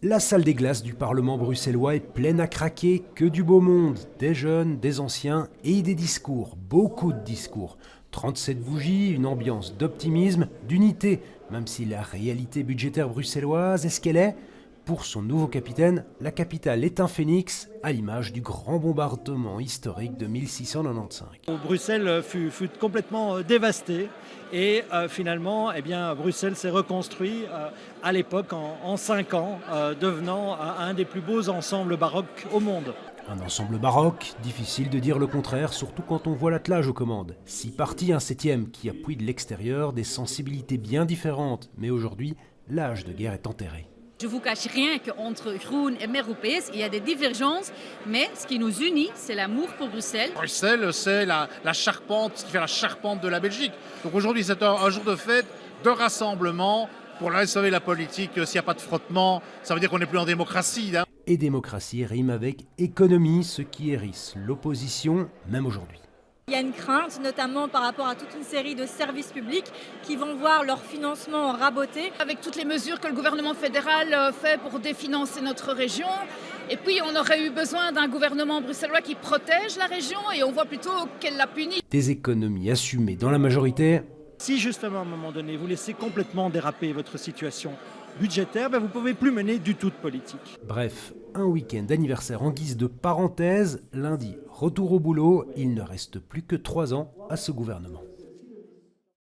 La salle des glaces du Parlement bruxellois est pleine à craquer, que du beau monde, des jeunes, des anciens et des discours, beaucoup de discours. 37 bougies, une ambiance d'optimisme, d'unité, même si la réalité budgétaire bruxelloise est ce qu'elle est. Pour son nouveau capitaine, la capitale est un phénix, à l'image du grand bombardement historique de 1695. Bruxelles fut complètement dévastée et finalement, Bruxelles s'est reconstruit à l'époque en 5 ans, devenant un des plus beaux ensembles baroques au monde. Un ensemble baroque, difficile de dire le contraire, surtout quand on voit l'attelage aux commandes. 6 partis, un 7e qui appuie de l'extérieur des sensibilités bien différentes, mais aujourd'hui, l'âge de guerre est enterré. Je ne vous cache rien qu'entre Groen et Meropees, il y a des divergences, mais ce qui nous unit, c'est l'amour pour Bruxelles. Bruxelles, c'est la charpente, ce qui fait la charpente de la Belgique. Donc aujourd'hui, c'est un jour de fête, de rassemblement. Pour sauver la politique, s'il n'y a pas de frottement, ça veut dire qu'on n'est plus en démocratie. Hein. Et démocratie rime avec économie, ce qui hérisse l'opposition, même aujourd'hui. Il y a une crainte, notamment par rapport à toute une série de services publics qui vont voir leur financement raboté. Avec toutes les mesures que le gouvernement fédéral fait pour définancer notre région. Et puis on aurait eu besoin d'un gouvernement bruxellois qui protège la région et on voit plutôt qu'elle la punit. Des économies assumées dans la majorité. Si justement à un moment donné vous laissez complètement déraper votre situation budgétaire, vous ne pouvez plus mener du tout de politique. Bref, un week-end d'anniversaire en guise de parenthèse. Lundi, retour au boulot. Il ne reste plus que 3 ans à ce gouvernement.